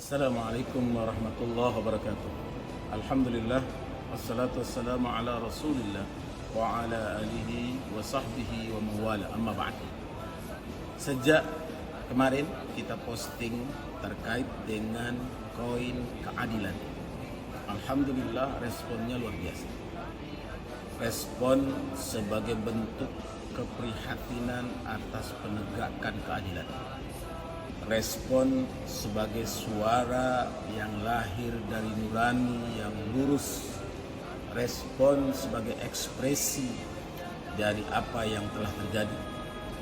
Assalamualaikum warahmatullahi wabarakatuh. Alhamdulillah wassalatu wassalamu ala Rasulillah wa ala alihi wa sahbihi wa mawala. Amma ba'd. Sejak kemarin kita posting terkait dengan koin keadilan. Alhamdulillah responnya luar biasa. Respon sebagai bentuk keprihatinan atas penegakan keadilan. Respon sebagai suara yang lahir dari nurani yang lurus. Respon sebagai ekspresi dari apa yang telah terjadi.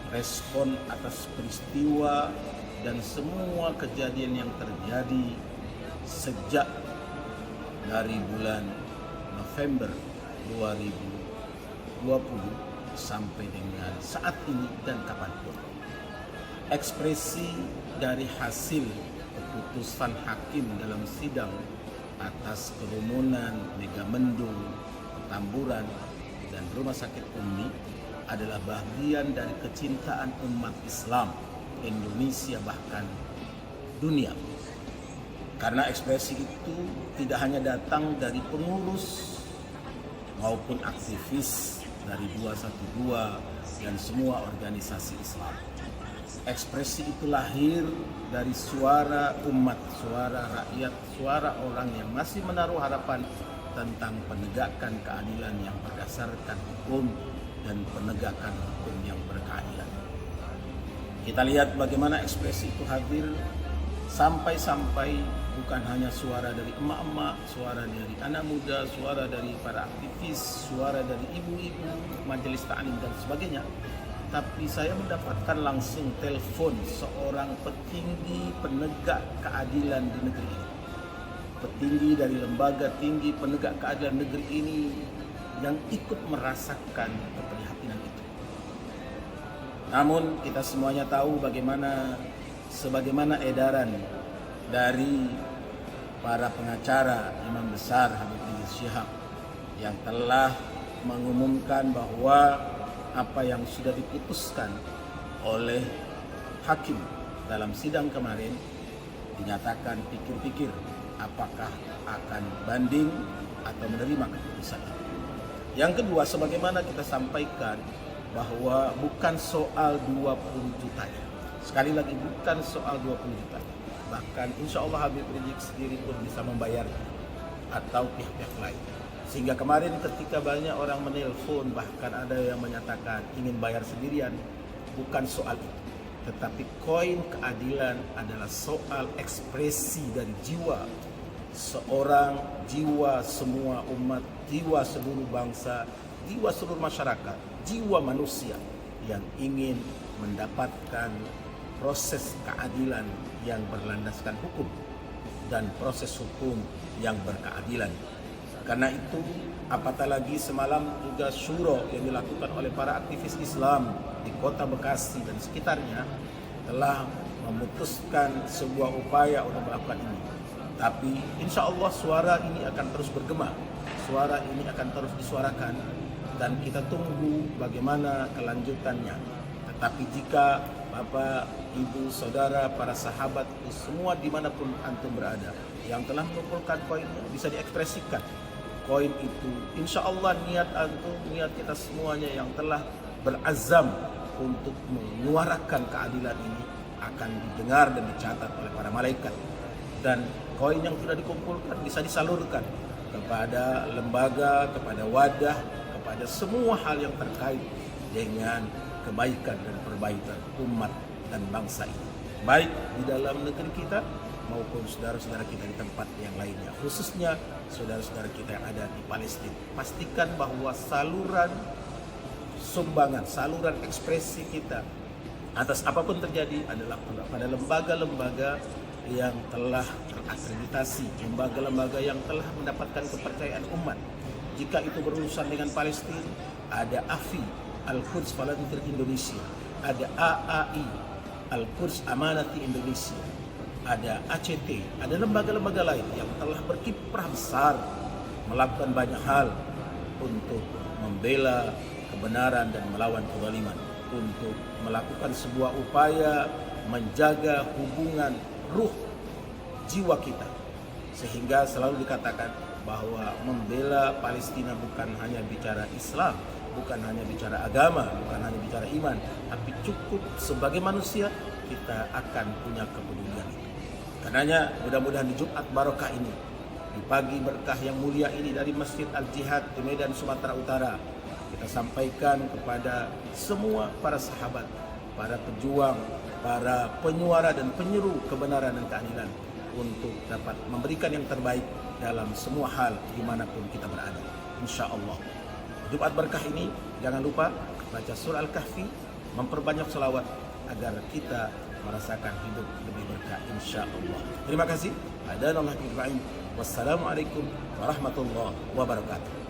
Respon atas peristiwa dan semua kejadian yang terjadi sejak dari bulan November 2020 sampai dengan saat ini dan kapanpun. Ekspresi dari hasil keputusan hakim dalam sidang atas kerumunan Megamendung, Petamburan, dan Rumah Sakit Umi adalah bagian dari kecintaan umat Islam Indonesia bahkan dunia. Karena ekspresi itu tidak hanya datang dari pengurus maupun aktivis dari 212 dan semua organisasi Islam. Ekspresi itu lahir dari suara umat, suara rakyat, suara orang yang masih menaruh harapan tentang penegakan keadilan yang berdasarkan hukum dan penegakan hukum yang berkeadilan. Kita lihat bagaimana ekspresi itu hadir sampai-sampai bukan hanya suara dari emak-emak, suara dari anak muda, suara dari para aktivis, suara dari ibu-ibu, majelis ta'lim dan sebagainya. Tapi saya mendapatkan langsung telepon seorang petinggi penegak keadilan di negeri ini. Petinggi dari lembaga tinggi penegak keadilan negeri ini yang ikut merasakan keprihatinan itu. Namun kita semuanya tahu sebagaimana edaran dari para pengacara Imam Besar Habib Rizik Syihab yang telah mengumumkan bahwa apa yang sudah diputuskan oleh hakim dalam sidang kemarin dinyatakan pikir-pikir apakah akan banding atau menerima keputusan itu. Yang kedua, sebagaimana kita sampaikan bahwa bukan soal 20 jutanya. Sekali lagi bukan soal 20 juta. Bahkan insya Allah Habib Rizik sendiri pun bisa membayar atau pihak-pihak lain. Sehingga kemarin ketika banyak orang menelpon, bahkan ada yang menyatakan ingin bayar sendirian, bukan soal itu. Tetapi koin keadilan adalah soal ekspresi dari jiwa seorang, jiwa semua umat, jiwa seluruh bangsa, jiwa seluruh masyarakat, jiwa manusia yang ingin mendapatkan proses keadilan yang berlandaskan hukum dan proses hukum yang berkeadilan. Karena itu, apatah lagi semalam juga syuro yang dilakukan oleh para aktivis Islam di kota Bekasi dan sekitarnya telah memutuskan sebuah upaya untuk melakukan ini. Tapi insya Allah suara ini akan terus bergema, suara ini akan terus disuarakan dan kita tunggu bagaimana kelanjutannya. Tetapi jika Bapak, Ibu, Saudara, para sahabat, semua dimanapun antum berada yang telah mengumpulkan koinnya bisa diekspresikan. Koin itu insya Allah niat antum, niat kita semuanya yang telah berazam untuk menyuarakan keadilan ini akan didengar dan dicatat oleh para malaikat. Dan koin yang sudah dikumpulkan bisa disalurkan kepada lembaga, kepada wadah, kepada semua hal yang terkait dengan kebaikan dan perbaikan umat dan bangsa ini, baik di dalam negeri kita maupun saudara-saudara kita di tempat yang lainnya, khususnya saudara-saudara kita yang ada di Palestina. Pastikan bahwa saluran sumbangan, saluran ekspresi kita atas apapun terjadi adalah pada lembaga-lembaga yang telah terakreditasi, lembaga-lembaga yang telah mendapatkan kepercayaan umat. Jika itu berurusan dengan Palestina, ada AFI, Al-Quds Volunteer Indonesia, ada AAI, Al-Quds Amanati Indonesia, ada ACT, ada lembaga-lembaga lain yang telah berkiprah besar melakukan banyak hal untuk membela kebenaran dan melawan kezaliman, untuk melakukan sebuah upaya menjaga hubungan ruh jiwa kita. Sehingga selalu dikatakan bahwa membela Palestina bukan hanya bicara Islam, bukan hanya bicara agama, bukan hanya bicara iman, tapi cukup sebagai manusia kita akan punya kepedulian itu. Karenanya mudah-mudahan di Jumat Barokah ini, di pagi berkah yang mulia ini dari Masjid Al-Jihad di Medan, Sumatera Utara, kita sampaikan kepada semua para sahabat, para pejuang, para penyuara dan penyeru kebenaran dan keadilan untuk dapat memberikan yang terbaik dalam semua hal dimanapun kita berada, insya Allah. Jumat berkah ini jangan lupa baca surah Al-Kahfi, memperbanyak selawat agar kita merasakan hidup lebih berkah, insya Allah. Terima kasih. Wassalamualaikum warahmatullahi wabarakatuh.